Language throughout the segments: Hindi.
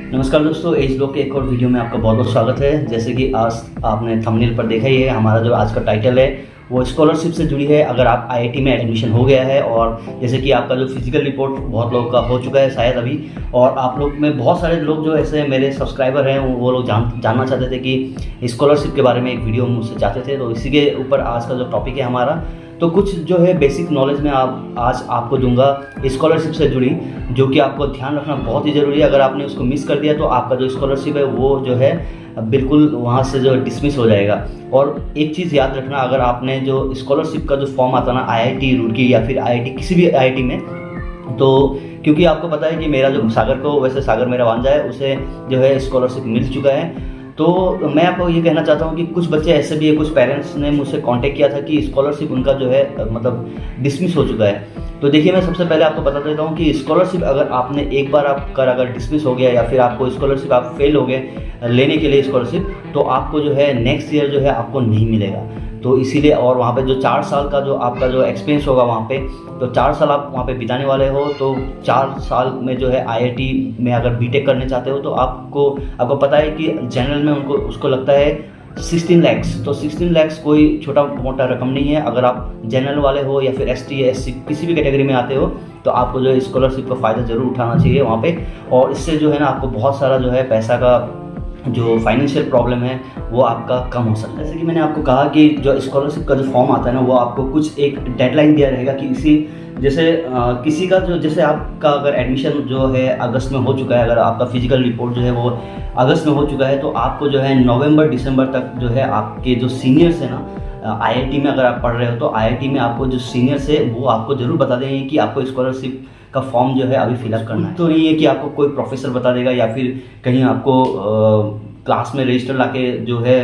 नमस्कार दोस्तों, एज ब्लॉग के एक और वीडियो में आपका बहुत बहुत स्वागत है। जैसे कि आज आपने थंबनेल पर देखा ही है, हमारा जो आज का टाइटल है वो स्कॉलरशिप से जुड़ी है। अगर आप आईआईटी में एडमिशन हो गया है और जैसे कि आपका जो फिजिकल रिपोर्ट बहुत लोगों का हो चुका है शायद अभी, और आप लोग में बहुत सारे लोग जो ऐसे मेरे सब्सक्राइबर हैं वो लोग जानना चाहते थे कि स्कॉलरशिप के बारे में एक वीडियो मुझसे चाहते थे, तो इसी के ऊपर आज का जो टॉपिक है हमारा, तो कुछ जो है बेसिक नॉलेज मैं आज आपको दूंगा स्कॉलरशिप से जुड़ी, जो कि आपको ध्यान रखना बहुत ही ज़रूरी है। अगर आपने उसको मिस कर दिया तो आपका जो स्कॉलरशिप है वो जो है बिल्कुल वहाँ से जो डिसमिस हो जाएगा। और एक चीज़ याद रखना, अगर आपने जो स्कॉलरशिप का जो फॉर्म आता ना आईआईटी रुड़की या फिर आईआईटी किसी भी आईआईटी में, तो क्योंकि आपको पता है कि मेरा जो सागर को, वैसे सागर मेरा भांजा है, उसे जो है स्कॉलरशिप मिल चुका है। तो मैं आपको ये कहना चाहता हूँ कि कुछ बच्चे ऐसे भी है, कुछ पेरेंट्स ने मुझसे कांटेक्ट किया था कि स्कॉलरशिप उनका जो है मतलब डिसमिस हो चुका है। तो देखिए, मैं सबसे पहले आपको बता देता हूँ कि स्कॉलरशिप अगर आपने एक बार आपका अगर डिसमिस हो गया या फिर आपको स्कॉलरशिप आप फेल हो गए लेने के लिए स्कॉलरशिप, तो आपको जो है नेक्स्ट ईयर जो है आपको नहीं मिलेगा। तो इसीलिए, और वहाँ पे जो 4 साल का जो आपका जो एक्सपीरियंस होगा वहाँ पे, तो 4 साल आप वहाँ पे बिताने वाले हो, तो 4 साल में जो है आईआईटी में अगर बीटेक करने चाहते हो तो आपको पता है कि जनरल में उसको लगता है 16 लाख। तो 16 लाख कोई छोटा मोटा रकम नहीं है। अगर आप जनरल वाले हो या फिर एसटी या एससी किसी भी कैटेगरी में आते हो तो आपको जो है स्कॉलरशिप का फ़ायदा ज़रूर उठाना चाहिए वहाँ पे। और इससे जो है ना आपको बहुत सारा जो है पैसा का जो फाइनेंशियल प्रॉब्लम है वो आपका कम हो सकता है। जैसे कि मैंने आपको कहा कि जो स्कॉलरशिप का जो फॉर्म आता है ना, वो आपको कुछ एक डेडलाइन दिया रहेगा कि किसी का जो, जैसे आपका अगर एडमिशन जो है अगस्त में हो चुका है, अगर आपका फिजिकल रिपोर्ट जो है वो अगस्त में हो चुका है, तो आपको जो है नवंबर दिसंबर तक जो है आपके जो सीनियर्स हैं ना आईआईटी में, अगर आप पढ़ रहे हो तो आईआईटी में आपको जो सीनियर्स है वो आपको ज़रूर बता देंगे कि आपको स्कॉलरशिप का फॉर्म जो है अभी फिलअप करना है। तो नहीं है कि आपको कोई प्रोफेसर बता देगा या फिर कहीं आपको क्लास में रजिस्टर लाके जो है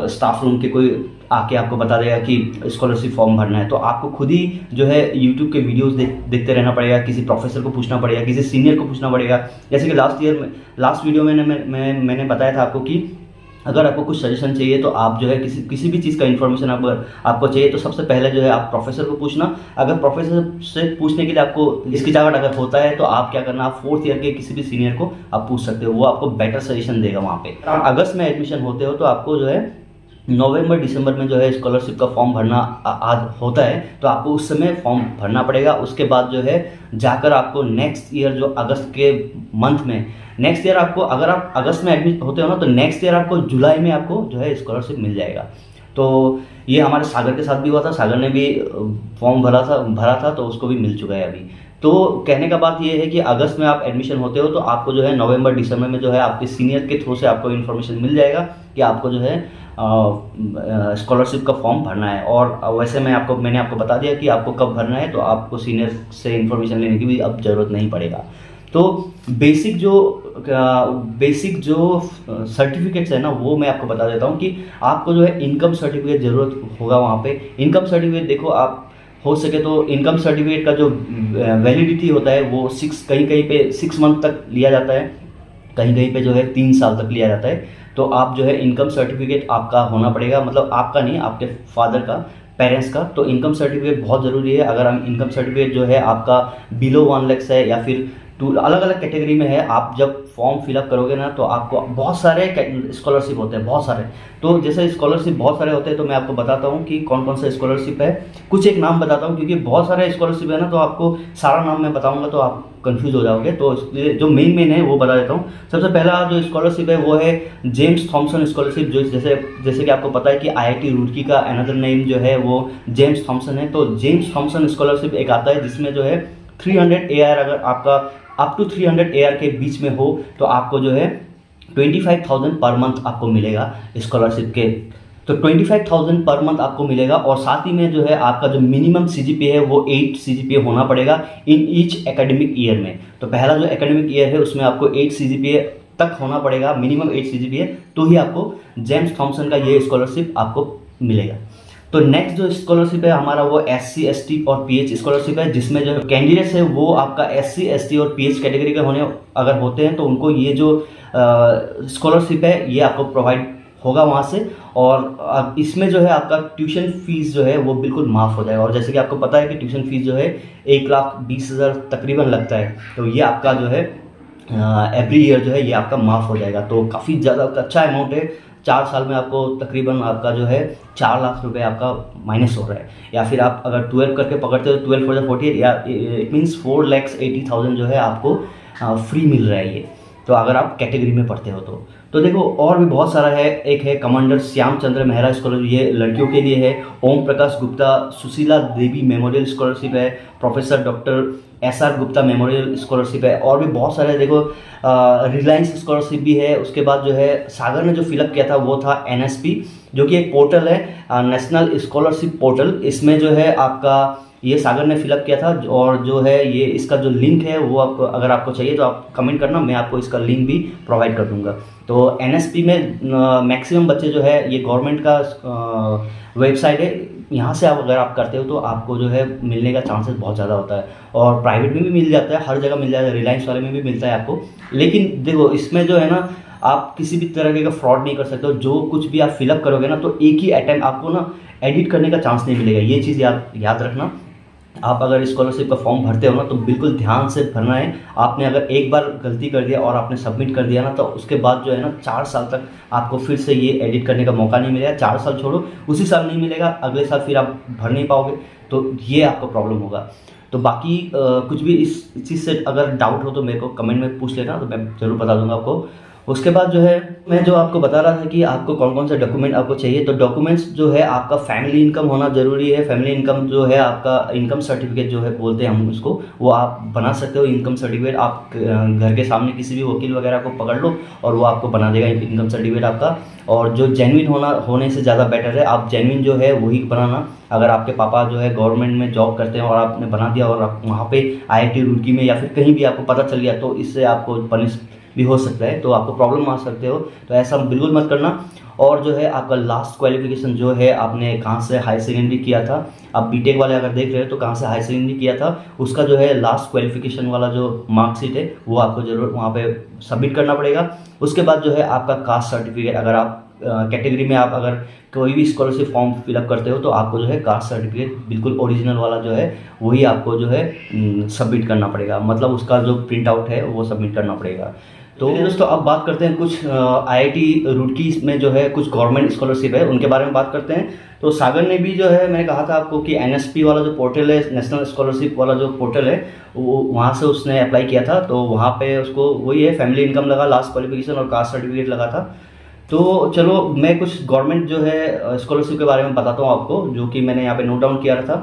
स्टाफ रूम के कोई आके आपको बता देगा कि स्कॉलरशिप फॉर्म भरना है। तो आपको खुद ही जो है यूट्यूब के वीडियोस देखते रहना पड़ेगा, किसी प्रोफेसर को पूछना पड़ेगा, किसी सीनियर को पूछना पड़ेगा। जैसे कि लास्ट वीडियो में मैंने बताया था आपको कि अगर आपको कुछ सजेशन चाहिए तो आप जो है किसी भी चीज़ का इन्फॉर्मेशन आपको चाहिए तो सबसे पहले जो है आप प्रोफेसर को पूछना। अगर प्रोफेसर से पूछने के लिए आपको हिचकिचाहट अगर होता है तो आप क्या करना, आप 4th ईयर के किसी भी सीनियर को आप पूछ सकते हो, वो आपको बेटर सजेशन देगा वहाँ पे। अगस्त में एडमिशन होते हो तो आपको जो है नवंबर दिसंबर में जो है स्कॉलरशिप का फॉर्म भरना होता है, तो आपको उस समय फॉर्म भरना पड़ेगा। उसके बाद जो है जाकर आपको नेक्स्ट ईयर जो अगस्त के मंथ में, नेक्स्ट ईयर आपको, अगर आप अगस्त में एडमिट होते हो ना तो नेक्स्ट ईयर आपको जुलाई में आपको जो है स्कॉलरशिप मिल जाएगा। तो ये हमारे सागर के साथ भी हुआ था, सागर ने भी फॉर्म भरा था तो उसको भी मिल चुका है अभी। तो कहने का बात ये है कि अगस्त में आप एडमिशन होते हो तो आपको जो है नवंबर दिसंबर में जो है आपके सीनियर के थ्रू से आपको इन्फॉर्मेशन मिल जाएगा कि आपको जो है स्कॉलरशिप का फॉर्म भरना है। और वैसे मैंने आपको बता दिया कि आपको कब भरना है, तो आपको सीनियर से इन्फॉर्मेशन लेने की भी अब ज़रूरत नहीं पड़ेगा। तो बेसिक जो सर्टिफिकेट्स है ना वो मैं आपको बता देता हूँ कि आपको जो है इनकम सर्टिफिकेट ज़रूरत होगा वहाँ पे। इनकम सर्टिफिकेट देखो, आप हो सके तो इनकम सर्टिफिकेट का जो वैलिडिटी होता है वो कहीं पे 6 मंथ तक लिया जाता है, कहीं पे जो है 3 साल तक लिया जाता है। तो आप जो है इनकम सर्टिफिकेट आपका होना पड़ेगा, मतलब आपका नहीं, आपके फादर का, पेरेंट्स का। तो इनकम सर्टिफिकेट बहुत ज़रूरी है। अगर हम इनकम सर्टिफिकेट जो है आपका बिलो 1 लाख है या फिर अलग अलग कैटेगरी में है, आप जब फॉर्म फिलअप करोगे ना तो आपको बहुत सारे स्कॉलरशिप होते हैं, बहुत सारे। तो जैसे स्कॉलरशिप बहुत सारे होते हैं तो मैं आपको बताता हूँ कि कौन कौन सा स्कॉलरशिप है। कुछ एक नाम बताता हूँ क्योंकि बहुत सारे स्कॉलरशिप है ना, तो आपको सारा नाम मैं बताऊँगा तो आप कंफ्यूज हो जाओगे, तो इसलिए जो मेन है वो बता देता हूँ। सबसे पहला जो स्कॉलरशिप है वो है जेम्स थॉमसन स्कॉलरशिप, जो जैसे कि आपको पता है कि आईआईटी रुड़की का अनदर नेम जो है वो जेम्स थॉमसन है। तो जेम्स थॉमसन स्कॉलरशिप एक आता है जिसमें जो है 300 AR, अगर आपका अप टू 300 AR के बीच में हो तो आपको जो है 25,000 पर मंथ आपको मिलेगा स्कॉलरशिप के। तो 25,000 पर मंथ आपको मिलेगा, और साथ ही में जो है आपका जो मिनिमम CGPA है वो 8 CGPA होना पड़ेगा इन ईच एकेडमिक ईयर में। तो पहला जो एकेडमिक ईयर है उसमें आपको 8 CGPA तक होना पड़ेगा, मिनिमम 8 CGPA, तो ही आपको जेम्स थॉमसन का ये स्कॉलरशिप आपको मिलेगा। तो नेक्स्ट जो स्कॉलरशिप है हमारा वो SC ST और PH स्कॉलरशिप है, जिसमें जो कैंडिडेट्स है वो आपका SC ST और PH कैटेगरी के अगर होते हैं तो उनको ये जो स्कॉलरशिप है ये आपको प्रोवाइड होगा वहाँ से। और इसमें जो है आपका ट्यूशन फीस जो है वो बिल्कुल माफ़ हो जाएगा। और जैसे कि आपको पता है कि ट्यूशन फीस जो है 1,20,000 तकरीबन लगता है, तो ये आपका जो है एवरी ईयर जो है ये आपका माफ़ हो जाएगा। तो काफ़ी ज़्यादा अच्छा अमाउंट है। 4 साल में आपको तकरीबन आपका जो है 4 लाख रुपए आपका माइनस हो रहा है। या फिर आप अगर 12 करके पकड़ते हो, 12 for the 48, या इट मीन्स 4,80,000 जो है आपको फ्री मिल रहा है ये, तो अगर आप कैटेगरी में पढ़ते हो तो देखो और भी बहुत सारा है। एक है कमांडर श्यामचंद्र मेहरा स्कॉलरशिप, ये लड़कियों के लिए है। ओम प्रकाश गुप्ता सुशीला देवी मेमोरियल स्कॉलरशिप है। Professor doctor SR Gupta memorial scholarship है। और भी बहुत सारे देखो, रिलायंस स्कॉलरशिप भी है। उसके बाद जो है सागर ने जो फिलअप किया था वो था NSP, जो कि एक पोर्टल है, नेशनल स्कॉलरशिप पोर्टल। इसमें जो है आपका ये सागर ने फिलअप किया था, और जो है ये इसका जो लिंक है वो आपको, अगर आपको चाहिए तो आप कमेंट करना, मैं आपको इसका लिंक भी प्रोवाइड कर दूंगा। तो NSP में मैक्सिमम बच्चे जो है, ये गवर्नमेंट का वेबसाइट है, यहाँ से आप अगर आप करते हो तो आपको जो है मिलने का चांसेस बहुत ज़्यादा होता है। और प्राइवेट में भी मिल जाता है, हर जगह मिल जाता है, रिलायंस वाले में भी मिलता है आपको। लेकिन देखो इसमें जो है ना, आप किसी भी तरह का फ्रॉड नहीं कर सकते हो। जो कुछ भी आप फिलअप करोगे ना, तो एक ही अटैम्प्ट आपको ना एडिट करने का चांस नहीं मिलेगा। ये चीज़ याद रखना। आप अगर स्कॉलरशिप का फॉर्म भरते हो ना, तो बिल्कुल ध्यान से भरना है। आपने अगर एक बार गलती कर दिया और आपने सबमिट कर दिया ना, तो उसके बाद जो है ना 4 साल तक आपको फिर से ये एडिट करने का मौका नहीं मिलेगा। 4 साल छोड़ो, उसी साल नहीं मिलेगा, अगले साल फिर आप भर नहीं पाओगे, तो ये आपको प्रॉब्लम होगा। तो बाकी कुछ भी इस चीज़ से अगर डाउट हो तो मेरे को कमेंट में पूछ लेना, तो मैं ज़रूर बता दूंगा आपको। उसके बाद जो है मैं जो आपको बता रहा था कि आपको कौन कौन से डॉक्यूमेंट आपको चाहिए, तो डॉक्यूमेंट्स जो है आपका फैमिली इनकम होना ज़रूरी है। फैमिली इनकम जो है आपका इनकम सर्टिफिकेट जो है बोलते हैं हम उसको, वो आप बना सकते हो। इनकम सर्टिफिकेट आप घर के सामने किसी भी वकील वगैरह को पकड़ लो और वो आपको बना देगा इनकम सर्टिफिकेट आपका। और जो जेन्युइन होने से ज़्यादा बेटर है, आप जेन्युइन जो है वही बनाना। अगर आपके पापा जो है गवर्नमेंट में जॉब करते हैं और आपने बना दिया और आप वहाँ पे IIT रुड़की में या फिर कहीं भी आपको पता चल गया, तो इससे आपको पनिश भी हो सकता है, तो आपको प्रॉब्लम आ सकते हो। तो ऐसा बिल्कुल मत करना। और जो है आपका लास्ट क्वालिफिकेशन जो है, आपने कहाँ से हाई सेकेंडरी किया था, आप बीटेक वाले अगर देख रहे हो तो कहाँ से हाई सेकेंडरी किया था, उसका जो है लास्ट क्वालिफिकेशन वाला जो मार्कशीट है वो आपको जरूर वहाँ पे सबमिट करना पड़ेगा। उसके बाद जो है आपका कास्ट सर्टिफिकेट, अगर आप कैटेगरी में आप अगर कोई भी स्कॉलरशिप फॉर्म फिलअप करते हो तो आपको जो है कास्ट सर्टिफिकेट बिल्कुल ओरिजिनल वाला जो है वही आपको जो है सबमिट करना पड़ेगा। मतलब उसका जो प्रिंट आउट है वो सबमिट करना पड़ेगा। तो दोस्तों अब बात करते हैं कुछ IIT रुड़की में जो है कुछ गवर्नमेंट स्कॉलरशिप है उनके बारे में बात करते हैं। तो सागर ने भी जो है, मैंने कहा था आपको कि NSP वाला जो पोर्टल है, नेशनल स्कॉलरशिप वाला जो पोर्टल है, वो वहाँ से उसने अप्लाई किया था। तो वहाँ पे उसको वही है, फैमिली इनकम लगा, लास्ट क्वालिफिकेशन और कास्ट सर्टिफिकेट लगा था। तो चलो मैं कुछ गवर्नमेंट जो है स्कॉलरशिप के बारे में बताता हूँ आपको, जो कि मैंने यहाँ पे नोट डाउन किया था।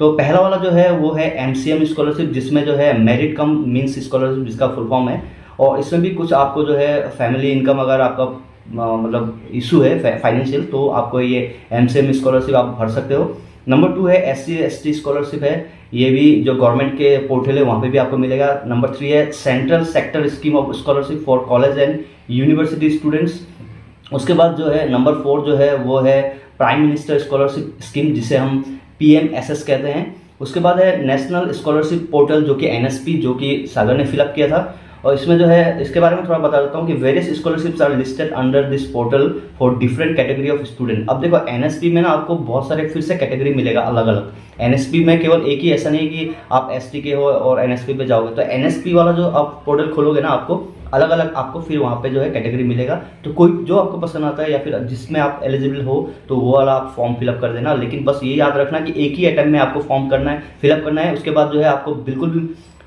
तो पहला वाला जो है वो है MCM स्कॉलरशिप, जिसमें जो है मेरिट कम मीन्स स्कॉलरशिप, जिसका फुल फॉर्म है। और इसमें भी कुछ आपको जो है फैमिली इनकम अगर आपका मतलब इशू है फाइनेंशियल, तो आपको ये MCM स्कॉलरशिप आप भर सकते हो। नंबर 2 है SC/ST स्कॉलरशिप है, ये भी जो गवर्नमेंट के पोर्टल है वहाँ पे भी आपको मिलेगा। नंबर 3 है central sector scheme of scholarship for college and university students. उसके बाद जो है नंबर 4 जो है वो है प्राइम मिनिस्टर स्कॉलरशिप स्कीम, जिसे हम PMSS कहते हैं। उसके बाद है नेशनल स्कॉलरशिप पोर्टल, जो कि NSP, जो कि सागर ने फिलअप किया था। और इसमें जो है इसके बारे में थोड़ा बता देता हूँ कि various scholarships are listed under this portal for different category of student. अब देखो NSP में ना आपको बहुत सारे फिर से कैटेगरी मिलेगा अलग अलग। NSP में केवल एक ही, ऐसा नहीं कि आप ST के हो और NSP पे जाओगे। तो NSP वाला जो आप पोर्टल खोलोगे ना, आपको अलग अलग आपको फिर वहाँ पे जो है कैटेगरी मिलेगा। तो कोई जो आपको पसंद आता है या फिर जिसमें आप एलिजिबल हो, तो वो वाला आप फॉर्म फिलअप कर देना। लेकिन बस ये याद रखना कि एक ही अटेम्प्ट में आपको फॉर्म करना है, फिलअप करना है। उसके बाद जो है आपको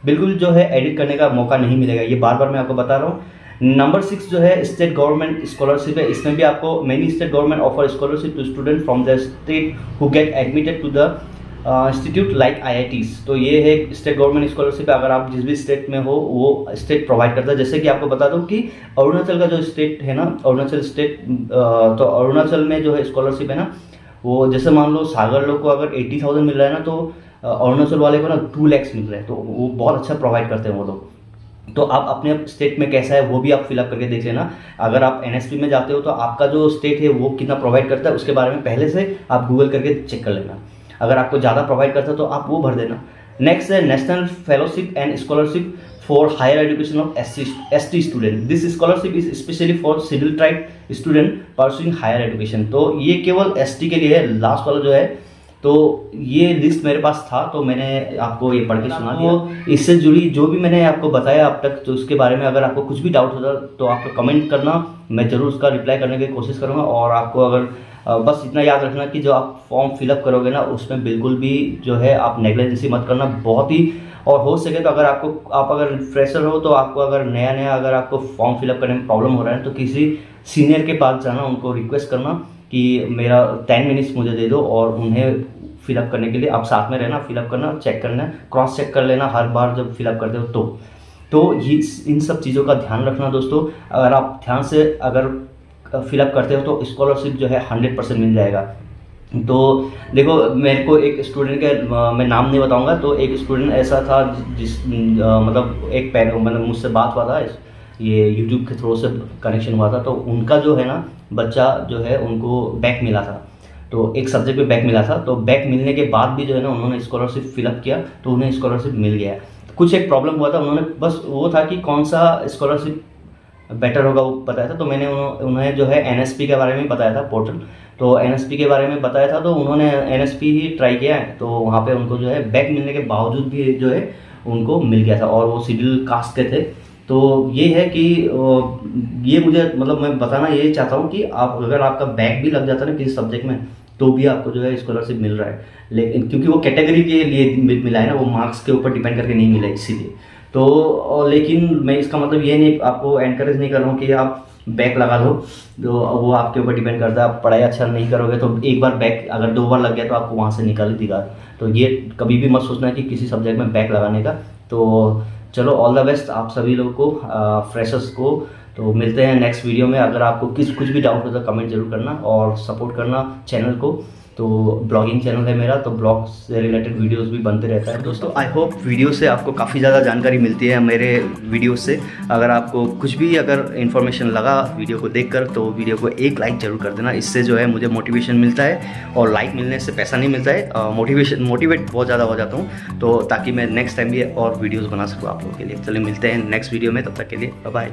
बिल्कुल जो है एडिट करने का मौका नहीं मिलेगा। ये बार बार मैं आपको बता रहा हूँ। नंबर 6 जो है स्टेट गवर्नमेंट स्कॉलरशिप है। इसमें भी आपको many state government offer scholarship to student from the state who get admitted to the institute like IITs। तो ये है स्टेट गवर्नमेंट स्कॉलरशिप है, अगर आप जिस भी स्टेट में हो वो स्टेट प्रोवाइड करता है। जैसे कि आपको बता दूं कि अरुणाचल का जो स्टेट है ना, अरुणाचल स्टेट, तो अरुणाचल में जो है स्कॉलरशिप है ना, वो जैसे मान लो सागर लोग को अगर 80,000 मिल रहा है ना, तो अरुणाचल वाले को ना 2 लाख मिल रहा है। तो वो बहुत अच्छा प्रोवाइड करते हैं वो लोग। तो आप अपने स्टेट में कैसा है वो भी आप फिलअप करके देख लेना। अगर आप NSP में जाते हो तो आपका जो स्टेट है वो कितना प्रोवाइड करता है उसके बारे में पहले से आप गूगल करके चेक कर लेना। अगर आपको ज़्यादा प्रोवाइड करता है तो आप वो भर देना। नेक्स्ट है national fellowship and scholarship for higher education of ST student. This scholarship is specially for scheduled tribe student pursuing higher education. तो ये केवल ST के लिए है। लास्ट वाला जो है तो ये लिस्ट मेरे पास था, तो मैंने आपको ये पढ़ के सुना दिया। इससे जुड़ी जो भी मैंने आपको बताया अब तक, तो उसके बारे में अगर आपको कुछ भी डाउट होता तो आप कमेंट करना, मैं ज़रूर उसका रिप्लाई करने की कोशिश करूँगा। और आपको अगर बस इतना याद रखना कि जो आप फॉर्म फिलअप करोगे ना, उसमें बिल्कुल भी जो है आप नेग्लिजेंसी मत करना, बहुत ही। और हो सके तो अगर आप अगर फ्रेशर हो, तो आपको अगर नया अगर आपको फॉर्म फिलअप करने में प्रॉब्लम हो रहा है, तो किसी सीनियर के पास जाना, उनको रिक्वेस्ट करना कि मेरा 10 मिनट्स मुझे दे दो, और उन्हें फिलअप करने के लिए आप साथ में रहना, फिलअप करना, चेक करना, क्रॉस चेक कर लेना हर बार जब फिलअप करते हो तो ये इन सब चीज़ों का ध्यान रखना दोस्तों। अगर आप ध्यान से अगर फिलअप करते हो तो स्कॉलरशिप जो है 100% मिल जाएगा। तो देखो, मेरे को एक स्टूडेंट के मैं नाम नहीं बताऊंगा, तो एक स्टूडेंट ऐसा था जिस मतलब मतलब मुझसे बात हुआ था, ये यूट्यूब के थ्रू से कनेक्शन हुआ था। तो उनका जो है ना बच्चा जो है, उनको बैक मिला था, तो एक सब्जेक्ट में बैक मिला था। तो बैक मिलने के बाद भी जो है ना, उन्होंने स्कॉलरशिप फिलअप किया, तो उन्हें स्कॉलरशिप मिल गया। कुछ एक प्रॉब्लम हुआ था, उन्होंने बस वो था कि कौन सा स्कॉलरशिप बेटर होगा वो बताया था। तो मैंने उन्हें जो है NSP के बारे में बताया था, पोर्टल। तो NSP के बारे में बताया था, तो उन्होंने NSP ही ट्राई किया है। तो वहाँ पे उनको जो है बैक मिलने के बावजूद भी जो है उनको मिल गया था, और वो शेड्यूल कास्ट के थे। तो ये है कि ये मुझे मतलब मैं बताना ये चाहता हूँ कि आप अगर आपका बैक भी लग जाता है ना किसी सब्जेक्ट में, तो भी आपको जो है स्कॉलरशिप मिल रहा है। लेकिन क्योंकि वो कैटेगरी के लिए मिला है ना, वो मार्क्स के ऊपर डिपेंड करके नहीं मिला, इसीलिए। तो लेकिन मैं इसका मतलब ये नहीं, आपको एनकरेज नहीं कर रहा हूँ कि आप बैक लगा लो, तो वो आपके ऊपर डिपेंड करता है। आप पढ़ाई अच्छा नहीं करोगे तो एक बार बैक अगर 2 बार लग गया तो आपको वहाँ से निकाल देगा। तो ये कभी भी मत सोचना है कि किसी सब्जेक्ट में बैक लगाने का। तो चलो, ऑल द बेस्ट आप सभी लोगों को, फ्रेशर्स को। तो मिलते हैं नेक्स्ट वीडियो में। अगर आपको कुछ भी डाउट हो तो कमेंट जरूर करना, और सपोर्ट करना चैनल को। तो ब्लॉगिंग चैनल है मेरा, तो ब्लॉग से रिलेटेड वीडियोस भी बनते रहता है दोस्तों। आई होप वीडियो से आपको काफ़ी ज़्यादा जानकारी मिलती है मेरे वीडियो से। अगर आपको कुछ भी अगर इन्फॉर्मेशन लगा वीडियो को देखकर, तो वीडियो को एक लाइक ज़रूर कर देना। इससे जो है मुझे मोटिवेशन मिलता है, और लाइक मिलने से पैसा नहीं मिलता है, मोटिवेट बहुत ज़्यादा हो जाता हूँ, तो ताकि मैं नेक्स्ट टाइम भी और वीडियोज़ बना सकूँ आप लोगों के लिए। चलिए मिलते हैं नेक्स्ट वीडियो में, तब तक के लिए बाय बाय।